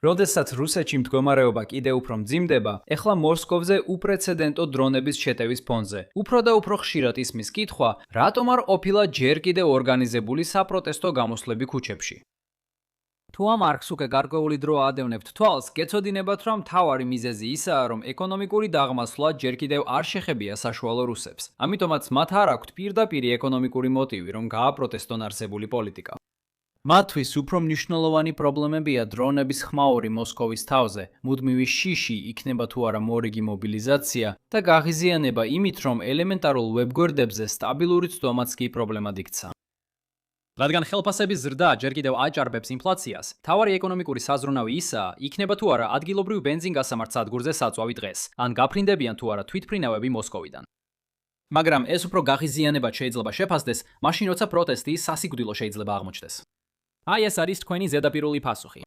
როდესაც რუსეთში მდგომარეობა კიდევ უფრო მძიმდება, ეხლა მოსკოვზე უპრეცედენტო დრონების შეტევის ფონზე. უფრო და უფრო ხშირად ისმის კითხვა, რატომ არ ყოფილა ჯერ კიდევ ორგანიზებული საპროტესტო გამოსვლები ქუჩებში. თუ ამ არხს უკვე გარკვეული დრო ადევნებთ თვალს, გეცოდინებათ, რომ მთავარი მიზეზი ისაა, რომ ეკონომიკური დაღმასვლა ჯერ კიდევ არ შეხებია საშუალო რუსებს. ამიტომაც მათ არ აქვთ პირდაპირი ეკონომიკური მოტივი, რომ გააპროტესტონ არსებული პოლიტიკა. მათთვის უფრო მნიშვნელოვანი პრობლემებია დრონების ხმაური მოსკოვის თავზე, მუდმივი შიში იქნება თუ არა მორიგი მობილიზაცია და გაღიზიანება იმით, რომ ელემენტარულ ვებგვერდებზე სტაბილური ცდომაც კი პრობლემად იქცა. რადგან ხელფასების ზრდა ჯერ კიდევ აჭარბებს ინფლაციას, მთავარი ეკონომიკური საზრუნავი ისაა, იქნება თუ არა ადგილობრივ ბენზინგასამართ სადგურზე საწვავი დღეს, ან გაფრინდებიან თუ არა თვითმფრინავები მოსკოვიდან. მაგრამ ეს უფრო გაღიზიანებად შეიძლება შეფასდეს, მაშინ როცა პროტესტი სასიკვდილო შეიძლება აღმოჩნდეს. აი ეს არის თქვენი ზედაპირული პასუხი.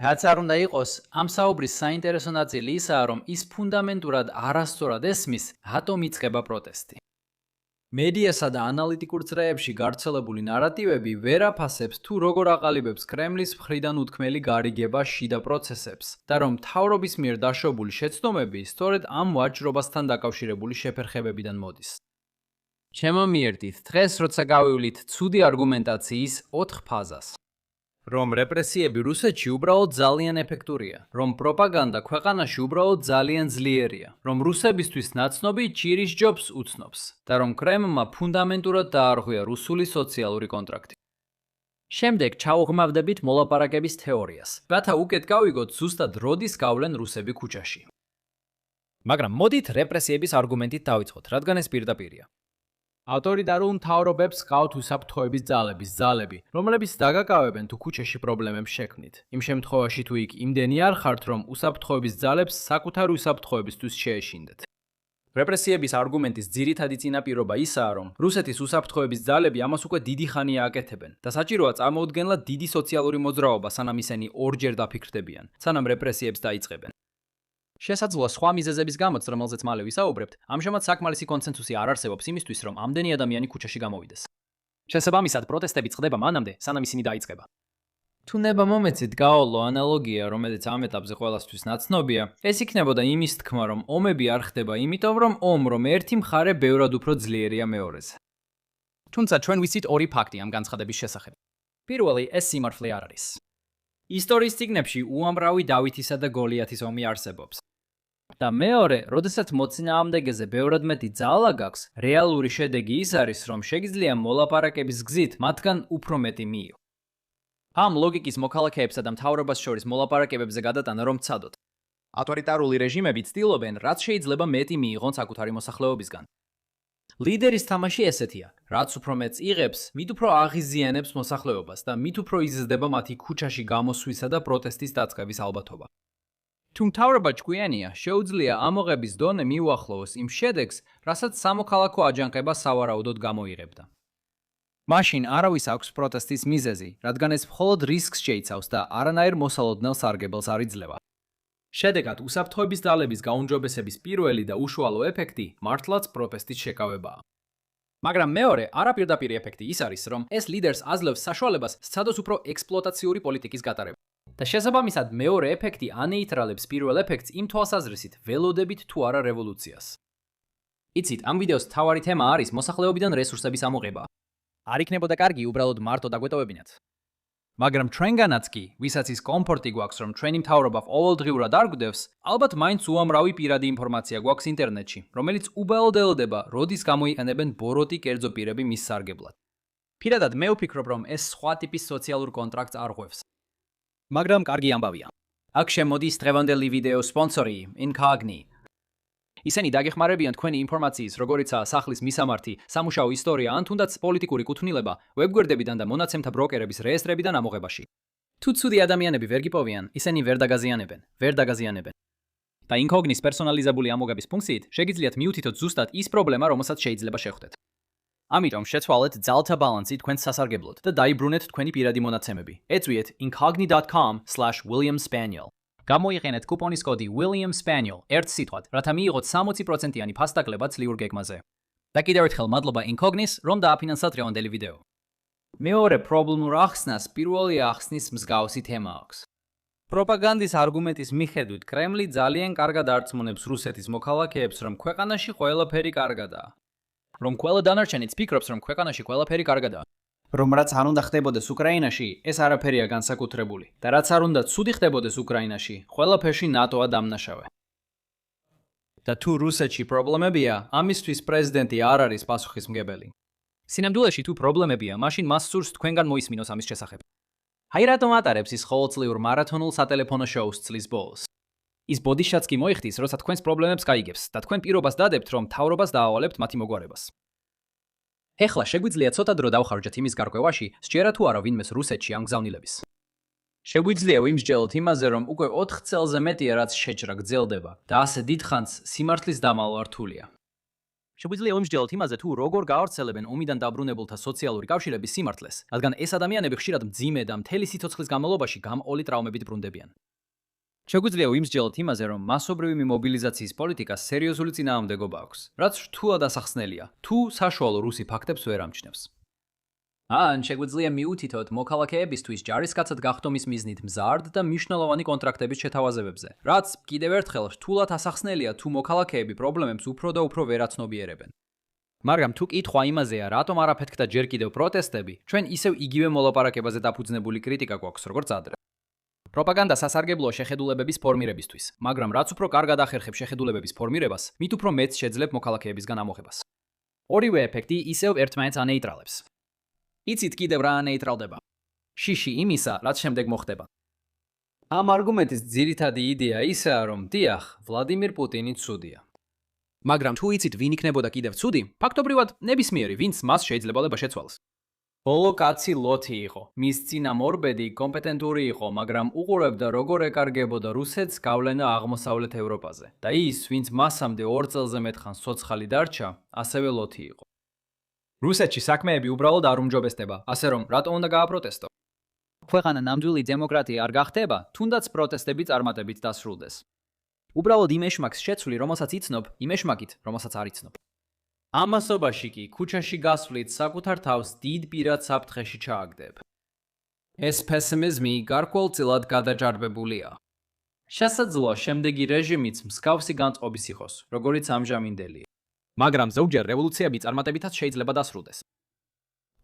რაც არ უნდა იყოს, ამ საუბრის საინტერესო ნაწილი ისაა, რომ ის ფუნდამენტურად არასწორად ესმის, რატომ იწყება პროტესტი. მედიასა და ანალიტიკურ წრეებში გავრცელებული ნარატივები ვერ აფასებს თუ როგორ აყალიბებს კრემლის მხრიდან უთქმელი გარიგება შიდა პროცესებს და რომ მთავრობის მიერ დაშობული შეცდომები სწორედ ამ ვაჭრობასთან დაკავშირებული შეფერხებებიდან მოდის. შემომიერთით დღეს, როცა გავივლით ცუდი არგუმენტაციის 4 ფაზას. რომ რეპრესიები რუსეთში უბრალოდ ძალიან ეფექტურია, რომ პროპაგანდა ქვეყანაში უბრალოდ ძალიან ძლიერია, რომ რუსებისთვის ნაცნობი ჭირის ჯობს უცნობს და რომ კრემლმა ფუნდამენტურად დაარღვია რუსული სოციალური კონტრაქტი. შემდეგ ჩაუღმავდებით მოლაპარაკების თეორიას, რათა უკეთ გავიგოთ ზუსტად როდის გავლენ რუსები ქუჩაში. მაგრამ მოდით რეპრესიების არგუმენტით დავიწყოთ, რადგან ეს პირდაპირია. ავტორიტარულ მთავრობებს ყავთ უსაფრთხოების ძალები, რომლებიც დაგაკავებენ თუ ქუჩაში პრობლემებს შექმნით. იმ შემთხვევაში თუ იქ იმდენი არ ხართ, რომ უსაფრთხოების ძალებს საკუთარი უსაფრთხოებისთვის შეეშინდეთ. რეპრესიების არგუმენტის ძირითადი წინაპირობა ისაა, რომ რუსეთის უსაფრთხოების ძალები ამას უკვე დიდი ხანია აკეთებენ და საჭიროა წარმოუდგენლად დიდი სოციალური მოძრაობა, სანამ ისინი ორჯერ დაფიქრდებიან, სანამ რეპრესიებს დაიწყებენ. შესაძლოა სხვა მიზეზების გამოც, რომელზეც მალე ვისაუბრებთ, ამჟამად საკმარისი კონსენსუსი არ არსებობს იმისთვის, რომ ამდენი ადამიანი ქუჩაში გამოვიდეს. შესაბამისად, პროტესტები წყდება მანამდე, სანამ ისინი დაიწყება. თუ ნება მომეცით გაავლო ანალოგია, რომელიც ამ ეტაპზე ყველასთვის ნაცნობია, ეს იქნებოდა იმის თქმა, რომ ომები არ ხდება იმიტომ, რომ ერთი მხარე ბევრად უფრო ძლიერია მეორეზე. თუმცა ჩვენ ვიცით ორი ფაქტი ამ განცხადების შესახებ. პირველი, ეს სიმართლე არ არის. ისტორიის წიგნებში უამრავი დავითისა და გოლიათის ომი არსებობს. და მეორე, როდესაც მოწინააღმდეგეზე ბევრად მეტი ძალა გაქვს, რეალური შედეგი ის არის, რომ შეგიძლია მოლაპარაკების გზით მათგან უფრო მეტი მიიღო. ამ ლოგიკის მოქალაქეებსა და მთავრობას შორის მოლაპარაკებებზე გადატანა რომ ცადოთ. ავტორიტარული რეჟიმები ცდილობენ, რაც შეიძლება მეტი მიიღონ საკუთარი მოსახლეობისგან. ლიდერის თამაში ესეთია, რაც უფრო მეტს იღებს, მით უფრო აღიზიანებს მოსახლეობას და მით უფრო იზრდება მათი ქუჩაში გამოსვლისა და პროტესტის დაწყების ალბათობა. თუ მთავრობა ჭკვიანია, შეუძლია ამოღების დონე მიუახლოვოს იმ შედეგს, რასაც სამოქალაქო აჯანყება სავარაუდოდ გამოიღებდა. მაშინ არავის აქვს პროტესტის მიზეზი, რადგან ეს მხოლოდ რისკს შეიცავს და არანაირ მოსალოდნელ სარგებელს არ იძლევა. შედეგად, უსაფრთხოების ძალების გაუმჯობესების პირველი და უშუალო ეფექტი მართლაც პროტესტის შეკავებაა. მაგრამ მეორე, არაპირდაპირი ეფექტი ის არის, რომ ეს ლიდერს აძლევს საშუალებას სცადოს უფრო ექსპლუატაციური პოლიტიკის გატარება. და შესაბამისად, მეორე ეფექტი ანეიტრალებს პირველ ეფექტს იმ თვალსაზრისით, ველოდებით თუ არა რევოლუციას. იცით, ამ ვიდეოს მთავარი თემა არის მოსახლეობიდან რესურსების ამოღება. არ იქნებოდა კარგი უბრალოდ მარტო დაგვეტოვებინათ. მაგრამ ჩვენგანაც კი, ვისაც ის კომფორტი გვაქვს, რომ ჩვენი მთავრობა ყოველდღიურად არ გვდევს, ალბათ მაინც უამრავი პირადი ინფორმაცია გვაქვს ინტერნეტში, რომელიც უბაოდ ელოდება, როდის გამოიყენებენ ბოროტი კერძო პირები მის სარგებლად. პირადად მე ვფიქრობ, რომ ეს სხვა ტიპის სოციალურ კონტრაქტს არ ღვევს. მაგრამ კარგი ამბავია. აქ შემოდის დღევანდელი ვიდეოს სპონსორი, Incogni. ისინი დაგეხმარებიან თქვენი ინფორმაციის, როგორიცაა სახლის მისამართი, სამუშაო ისტორია, ან თუნდაც პოლიტიკური კუთვნილება, ვებგვერდებიდან და მონაცემთა ბროკერების რეესტრებიდან ამოღებაში. თუ ცუდი ადამიანები ვერ გიპოვიან, ისინი ვერ დაგაზიანებენ. და Incognis პერსონალიზებული ამოღების ფუნქციით შეგიძლიათ მიუთითოთ ზუსტად ის პრობლემა, რომელსაც შეიძლება შეხვდეთ. ამიტომ შეცვალეთ ძალთა ბალანსი თქვენს სასარგებლოდ და დაიბრუნეთ თქვენი პირადი მონაცემები. ეწვიეთ incogni.com/WilliamSpaniel. გამოიყენეთ კუპონის კოდი WilliamSpaniel ერთ სიტყვად, რათა მიიღოთ 60%-იანი ფასდაკლება ცლიურ გეგმაზე. და კიდევ ერთხელ მადლობა Incognis, რომ დააფინანსა დღევანდელი ვიდეო. მეორე პრობლემურ ახსნას პირველი ახსნის მსგავსი თემა აქვს. პროპაგანდის არგუმენტის მიხედვით, კრემლი ძალიან კარგად არწმუნებს რუსეთის მოქალაქეებს, რომ ქვეყანაში ყველაფერი კარგადაა. რომ ყველა დანარჩენიც ფიქრობს, რომ ქვეყანაში ყველაფერი კარგადაა. რომ რაც არ უნდა ხდებოდეს უკრაინაში, ეს არაფერია განსაკუთრებული. და რაც არ უნდა ცუდი ხდებოდეს უკრაინაში, ყველაფერში ნატოა დამნაშავე. და თუ რუსეთში პრობლემებია, ამისთვის პრეზიდენტი არ არის პასუხისმგებელი. სინამდვილეში თუ პრობლემებია, მაშინ მას სურს თქვენგან მოისმინოს ამის შესახებ. აი რატომ ატარებს ის ყოველწლიურ მარათონულ სატელეფონო შოუს წლის ბოლოს? ის ბოდიშაც კი მოიხდის, როცა თქვენს პრობლემებს გაიგებს და თქვენ პირობას დადებთ, რომ მთავრობას დაავალებთ მათი მოგვარებას. ეხლა შეგვიძლია ცოტა დრო დავხარჯეთ იმის გარკვევაში, სჯერა თუ არა ვინმეს რუსეთში ამ გზავნილების. შეგვიძლია ვიმსჯელოთ იმაზე, რომ უკვე 4 წელზე მეტია რაც შეჭრა გრძელდება და ასე დიდხანს სიმართლის დამალვა რთულია. შეგვიძლია ვიმსჯელოთ იმაზე, თუ როგორ გაავრცელებენ ომიდან დაბრუნებულთა სოციალური კავშირების სიმართლეს, რადგან ეს ადამიანები ხშირად მძიმე და მთელი სიცოცხლის განმავლობაში გამყოლი ტრავმებით ბრუნდებიან. შეგვიძლია ვიმსჯელოთ იმაზე, რომ მასობრივი მობილიზაციის პოლიტიკას სერიოზული წინააღმდეგობა აქვს, რაც რთულად ასახსნელია, თუ საშუალო რუსი ფაქტებს ვერ ამჩნევს. ან შეგვიძლია მიუთითოთ მოქალაქეებისთვის ჯარისკაცად გახდომის მიზნით მზარდ და მნიშვნელოვანი კონტრაქტების შეთავაზებებზე, რაც კიდევ ერთხელ რთულად ასახსნელია, თუ მოქალაქეები პრობლემებს უფრო და უფრო ვერ აცნობიერებენ. მაგრამ თუ კითხვა იმაზეა, რატომ არ აფეთქდა ჯერ კიდევ პროტესტები, ჩვენ ისევ იგივე მოლაპარაკებაზე დაფუძნებული კრიტიკა გვაქვს, როგორც ადრე. პროპაგანდა სასარგებლოა შეხედულებების ფორმირებისთვის, მაგრამ რაც უფრო კარგად ახერხებს შეხედულებების ფორმირებას, მით უფრო მეც შეძლებ მოქალაქეებისგან ამოღებას. ორივე ეფექტი ისევ ერთმანეთს ანეიტრალებს. იცით კიდევ რა ანეიტრალდება? შიში იმისა, რაც შემდეგ მოხდება. ამ არგუმენტის ძირითადი იდეა ისაა, რომ დიახ, ვლადიმირ პუტინი ცუდია. მაგრამ თუ იცით ვინ იქნებოდა კიდევ ცუდი, ფაქტობრივად ნებისმიერი, ვინც მას შეიძლებაება შეცვალოს. ბოლო კაცი ლოთი იყო. მის წინა მორბედი კომპეტენტური იყო, მაგრამ უყურებდა როგორ ეკარგებოდა რუსეთს გავლენა აღმოსავლეთ ევროპაზე. და ის, ვინც მასამდე 2 წელზე მეტხანს ცოცხალი დარჩა, ასევე ლოთი იყო. რუსეთში საქმეები უბრალოდ არ უმჯობესდება, ასე რომ რატომ უნდა გააპროტესტო? ქვეყანა ნამდვილი დემოკრატია არ გახდება, თუნდაც პროტესტები წარმატებით დასრულდეს. უბრალოდ იმ ეშმაკს შეცვლი, რომელსაც იცნობ, იმ ეშმაკით, რომელსაც არ იცნობ. ამასობაში კი ქუჩაში გასვლით საკუთარ თავს დიდ პირად საფრთხეში ჩააგდებ. ეს პესიმიზმი გარკვეულწილად გადაჯარბებულია. შესაძლოა შემდეგი რეჟიმიც მსგავსი განწყობის იყოს, როგორიც ამჟამინდელი. მაგრამ ზოგჯერ რევოლუციები წარმატებითაც შეიძლება დასრულდეს.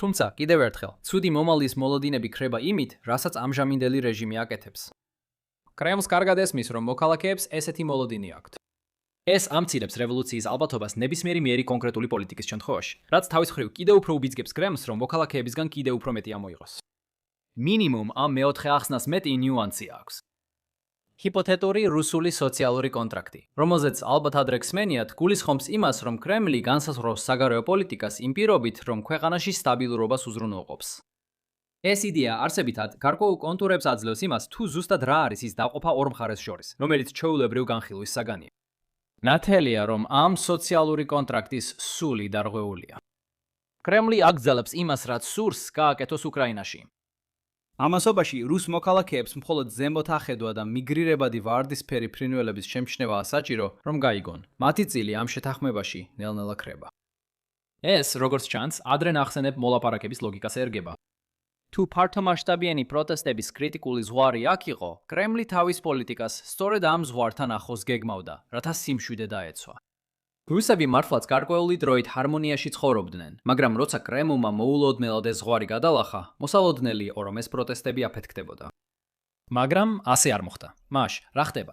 თუმცა, კიდევ ერთხელ, ცუდი მომავლის მოლოდინები ქრება იმით, რასაც ამჟამინდელი რეჟიმი აკეთებს. კრემლს კარგად ესმის, რომ მოქალაქეებს ესეთი მოლოდინი აქვთ. ეს ამცირებს რევოლუციის ალბათობას ნებისმიერი მიერი კონკრეტული პოლიტიკის შემთხვევაში, რაც თავის მხრივ კიდევ უფრო უბიძგებს კრემლს, რომ მოქალაქეებისგან კიდევ უფრო მეტი ამოიღოს. მინიმუმ ამ მეოთხე ახსნას მეტი ნიუანსი აქვს. ჰიპოთეტური რუსული სოციალური კონტრაქტი, რომელზეც ალბათ ადრე ხსმენიათ, გულისხმობს იმას, რომ კრემლი განსაზღვრავს საგარეო პოლიტიკას იმ პირობით, რომ ქვეყანაში სტაბილურობას უზრუნველყოფს. ეს იდეა არსებითად გარკვეულ კონტურებს აძლევს იმას, თუ ზუსტად რა არის ის დაყოფა ორ მხარეს შორის, რომელიც ჩვეულებრივ განხილვის საგანია. ნათელია, რომ ამ სოციალური კონტრაქტის სული დარღვეულია. კრემლი აგზელებს იმას, რაც სურს გააკეთოს უკრაინაში. ამასობაში რუს მოქალაქეებს მხოლოდ ზემოთ ახედვა და მიგრირებადი ვარდისფერი ფრინველების შემჩნევაა საჭირო, რომ გაიგონ. მათი წილი ამ შეთანხმებაში ნელ-ნელა ქრება. ეს, როგორც ჩანს, ადრე ნახსენებ მოლაპარაკების ლოგიკას ერგება. თუ ფართომასშტაბიანი პროტესტების კრიტიკული ზღვარი აქ იყო, კრემლი თავის პოლიტიკას სწორედ ამ ზღვართან ახლოს გეგმავდა, რათა სიმშვიდე დაეცვა. რუსები მართლაც გარკვეული დროით ჰარმონიაში ცხოვრობდნენ, მაგრამ როცა კრემლმა მოულოდნელად ეს ზღვარი გადალახა, მოსალოდნელი იყო, რომ ეს პროტესტები აფეთქდებოდა. მაგრამ ასე არ მოხდა. მაშ, რა ხდება?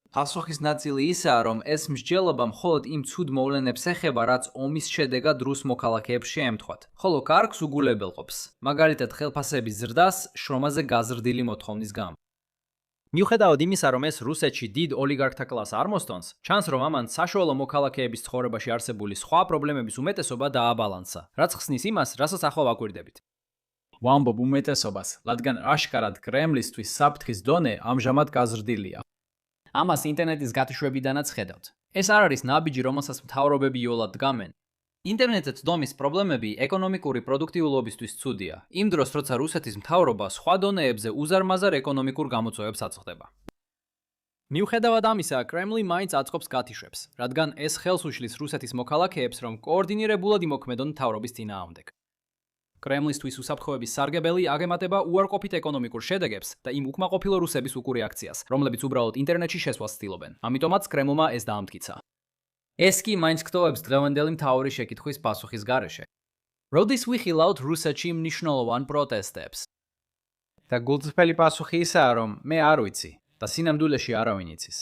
პასუხის ნაწილი ისაა, რომ ეს მსჯელობა მხოლოდ იმ ცუდ მოვლენებს ეხება, რაც ომის შედეგად რუს მოქალაქეებს შეემთხვათ, ხოლო კარგს უგულებელყოფს, მაგალითად ხელფასების ზრდას შრომაზე გაზრდილი მოთხოვნის გამო. მიუხედავად იმისა, რომ ეს რუსეთში დიდ ოლიგარქთა კლასს არ მოსტონს, ჩანს, რომ ამან საშუალო მოქალაქეების ცხოვრებაში არსებული სხვა პრობლემების უმეტესობა დააბალანსა, რაც ხსნის იმას, რასაც ახლა ვაკვირდებით. ვამბობ უმეტესობას, რადგან აშკარად კრემლისთვის საფრთხის დონე ამჟამად გაზრდილია. ამას ინტერნეტის გათშვებიდანაც ხედავთ. ეს არ არის ნაბიჯი, რომელსაც მთავრობები იოლად დგამენ. ინტერნეტზე ცდომის პრობლემები ეკონომიკური პროდუქტიულობისთვის ცუდია, იმ დროს, როცა რუსეთის მთავრობა სხვა დონეებზე უზარმაზარ ეკონომიკურ გამოწვევებს აწყდება. მიუხედავად ამისა, კრემლი მაინც აწყობს გათიშვებს, რადგან ეს ხელს უშლის რუსეთის მოქალაქეებს, რომ კოორდინირებულად იმოქმედონ მთავრობის წინააღმდეგ. კრემლისთვის უსაფრთხოების სარგებელი აგემატება უარყოფით ეკონომიკურ შედეგებს და იმ უკმაყოფილო რუსების უკურეაქციას, რომლებიც უბრალოდ ინტერნეტში შესვლას ცდილობენ. ამიტომაც კრემლმა ეს დაამტკიცა. ეს კი მაინც გტოვებს დღევანდელი მთავარი შეკითხვის პასუხის გარეშე. როდის ვიხილავთ რუსეთში მნიშვნელოვან პროტესტებს? და გულწრფელი პასუხი ისაა, რომ მე არ ვიცი და სინამდვილეში არავინ იცის.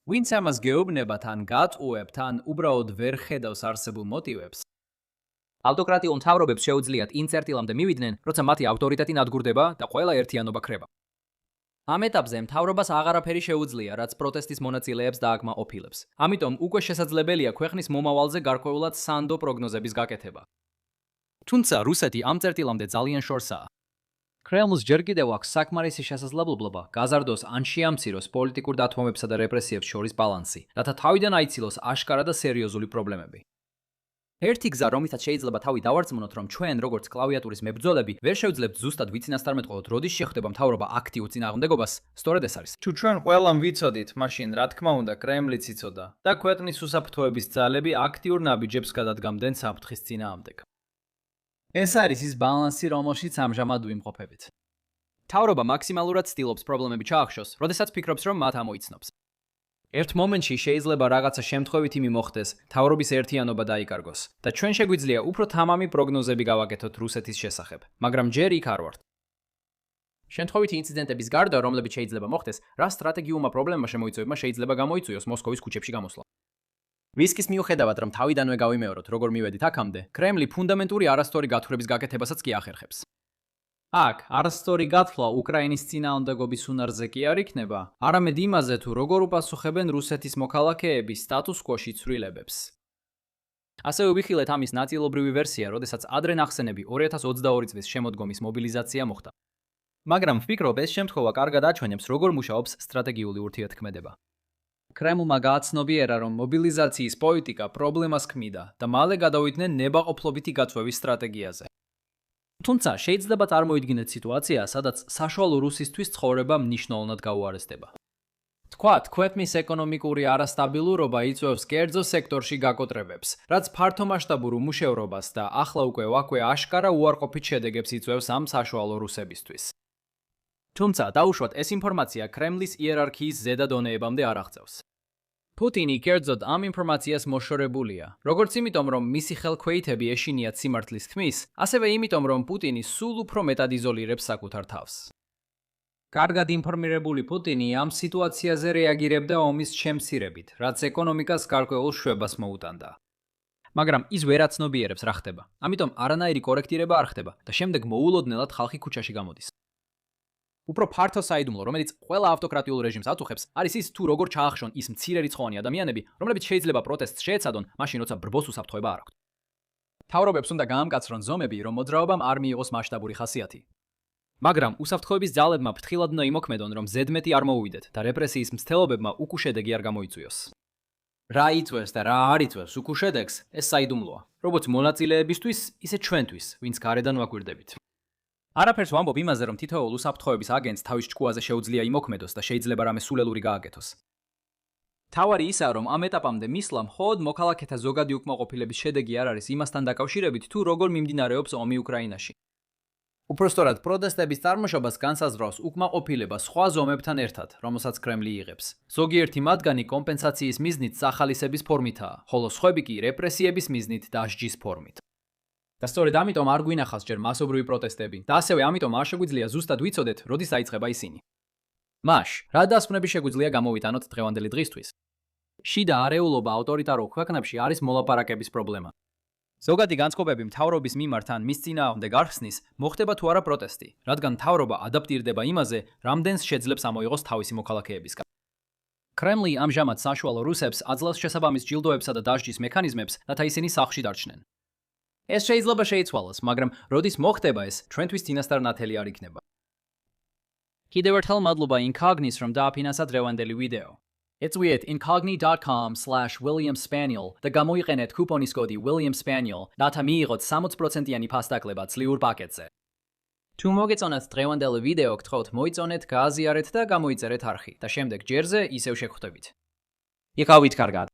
ვინც ამას გეუბნება თან გატყუებთ, თან უბრალოდ ვერ ხედავს არსებულ მოტივებს. ავტოკრატიულ მთავრობებს შეუძლიათ იმ წერტილამდე მივიდნენ, როცა მათი ავტორიტეტი ნადგურდება და ყველა ერთიანობა ქრება. ამ ეტაპზე მთავრობას აღარაფერი შეუძლია, რაც პროტესტის მონაწილეებს დააკმაყოფილებს. ამიტომ უკვე შესაძლებელია ქვეყნის მომავალზე გარკვეულად სანდო პროგნოზების გაკეთება. თუმცა რუსეთი ამ წერტილამდე ძალიან შორსაა. კრემლს ჯერ კიდევ აქვს საკმარისი შესაძლებლობა გაზარდოს ან შეამციროს პოლიტიკურ დათმობებსა და რეპრესიებს შორის ბალანსი, რათა თავიდან აიცილოს აშკარა და სერიოზული პრობლემები. ერთი გზა, რომლითაც შეიძლება თავი დავარწმუნოთ, რომ ჩვენ, როგორც კლავიატურის მებრძოლები, ვერ შევძლებთ ზუსტად ვიცინასწარმეტყველოთ, როდის შეხვდება მთავრობა აქტიურ წინააღმდეგობას, სწორედ ეს არის. თუ ჩვენ ყველამ ვიცოდით, მაშინ რა თქმა უნდა, კრემლიც იცოდა და ქვეყნის უსაფრთხოების ძალები აქტიურ ნაბიჯებს გადადგამდნენ საფრთხის წინააღმდეგ. ეს არის ის ბალანსი, რომელშიც ამჟამად ვიმყოფებით. მთავრობა მაქსიმალურად ცდილობს პრობლემები ჩაახშოს, როდესაც ფიქრობს, რომ მათ ამოიცნობს. ერთ მომენტში შეიძლება რაღაცა შემთხვევით იმი მოხდეს, მთავრობის ერთიანობა დაიკარგოს და ჩვენ შეგვიძლია უფრო თამამი პროგნოზები გავაკეთოთ რუსეთის შესახებ, მაგრამ ჯერ იქ არ ვართ. შემთხვევითი ინციდენტების გარდა, რომლებიც შეიძლება მოხდეს, რა სტრატეგიულმა პრობლემმა შემოიწევებმა შეიძლება გამოიწვიოს მოსკოვის ქუჩებში გამოსვლა. ვისკის მიუხედავად, რომ თავიდანვე გავიმეოროთ, როგორ მივედით აქამდე, კრემლი ფუნდამენტური არასწორი გათხრების გაკეთებასაც კი ახერხებს. აქ არასწორი გათვლა უკრაინის წინააღმდეგობის უნარზე კი არ იქნება, არამედ იმაზე, თუ როგორ უპასუხებენ რუსეთის მოქალაქეები სტატუს-კვოში ცვლილებებს. ასევე ვიხილეთ ამის ნაწილობრივი ვერსია, როდესაც ადრე ნახსენები 2022 წლის შემოდგომის მობილიზაცია მოხდა. მაგრამ ვფიქრობ, ეს შემთხვევა კარგად აჩვენებს, როგორ მუშაობს სტრატეგიული ურთიერთქმედება. კრემლმა გააცნობიერა, რომ მობილიზაციის პოლიტიკა პრობლემას ქმნიდა და მალე გადავიდნენ ნებაყოფლობითი გაწვევის სტრატეგიაზე. თუმცა შეიძლება წარმოიდგინეთ სიტუაცია, სადაც საშუალო რუსისთვის ცხოვრება მნიშვნელოვნად გაუარესდება. თქვათ, ქვეყნის ეკონომიკური არასტაბილურობა იწვევს კერძო სექტორში გაკოტრებებს, რაც ფართომასშტაბურ უმუშევრობას და ახლა უკვე აშკარა უარყოფით შედეგებს იწვევს ამ საშუალო რუსებისთვის. თუმცა დაუშვათ, ეს ინფორმაცია კრემლის იერარქიის ზედა დონეებამდე არ აღწევს. პუტინი კერძოდ ამ ინფორმაციას მოშორებულია, როგორც იმიტომ, რომ მისი ხელქვეითები ეშინიათ სიმართლის თქმის, ასევე იმიტომ, რომ პუტინი სულ უფრო მეტად იზოლირებს საკუთარ თავს. კარგად ინფორმირებული პუტინი ამ სიტუაციაზე რეაგირებდა ომის შემცირებით, რაც ეკონომიკას გარკვეულ შვებას მოუტანდა. მაგრამ ის ვერ აცნობიერებს რა ხდება, ამიტომ არანაირი კორექტირება არ ხდება და შემდეგ მოულოდნელად ხალხი ქუჩაში გამოდის. უფრო ფართო საიდუმლო, რომელიც ყველა ავტოკრატიულ რეჟიმს აწუხებს, არის ის, თუ როგორ ჩაახშონ ის მცირე რიცხოვანი ადამიანები, რომლებიც შეიძლება პროტესტს შეეცადონ, მაშინ როცა ბრბოს უსაფრთხოება არ აქვთ. მთავრობებს უნდა გაამკაცრონ ზომები, რომ მოძრაობამ არ მიიღოს მასშტაბური ხასიათი. მაგრამ უსაფრთხოების ძალებმა ფრთხილად უნდა იმოქმედონ, რომ ზედმეტი არ მოუვიდეთ და რეპრესიის მცდელობებმა უკუშედეგი არ გამოიწვიოს. რა იწვევს და რა არ იწვევს უკუშედეგს, ეს საიდუმლოა, როგორც მონაწილეებისთვის, ისე ჩვენთვის, ვინც გარედან ვაკვირდებით. არაფერს ვამბობ იმაზე, რომ თითოეულ უსაფრთხოების აგენტს თავის ჭკუაზე შეუძლია იმოქმედოს და შეიძლება რამე სულელური გააკეთოს. თავარი ისაა, რომ ამ ეტაპამდე მისვლა მხოლოდ მოქალაქეთა ზოგადი უკმაყოფილების შედეგი არ არის იმასთან დაკავშირებით, თუ როგორ მიმდინარეობს ომი უკრაინაში. უпростоრად პროტესტების წარმოშობას განსაზღვრავს უკმაყოფილება სხვა ზომებთან ერთად, რომელსაც კრემლი იღებს. ზოგიერთი მათგანი კომპენსაციის მიზნით სახალისების ფორმითაა, ხოლო სხვები კი რეპრესიების მიზნით დასჯის ფორმით. და სწორედ ამიტომ არ გვინახავს ჯერ მასობრივი პროტესტები და ასევე ამიტომ არ შეგვიძლია ზუსტად ვიცოდეთ, როდის დაიწყება ისინი. მაშ, რა დასკვნები შეგვიძლია გამოვიტანოთ დღევანდელი დღისთვის? შიდა არეულობა ავტორიტარულ ქვეყნებში არის მოლაპარაკების პრობლემა. ზოგადი განწყობები მთავრობის მიმართ ან მის წინააღმდეგ არხსნის მოხდება თუ არა პროტესტი, რადგან მთავრობა ადაპტირდება იმაზე, რამდენს შეძლებს ამოიღოს თავისი მოქალაქეებისგან. კრემლი ამჟამად საშუალო რუსებს აძლევს შესაბამის ჯილდოებსა და დასჯის მექანიზმებს, რათა ისინი სახლში დარჩნენ. ეს შეიძლება შეიცვალოს, მაგრამ როდის მოხდება ეს, ჩვენთვის წინასწარ ნათელი არ იქნება. კიდევ ერთხელ მადლობა Incognis, რომ დააფინანსა დღევანდელი ვიდეო. ეწვიეთ incogni.com/WilliamSpaniel და გამოიყენეთ კუპონის კოდი WilliamSpaniel, რათა მიიღოთ 60%-იანი ფასდაკლება წლიურ პაკეტზე. თუ მოგეწონათ დღევანდელი ვიდეო, გთხოვთ მოიწონეთ, გააზიარეთ და გამოიწერეთ არხი და შემდეგ ჯერზე ისევ შეგხვდებით. იყავით კარგად.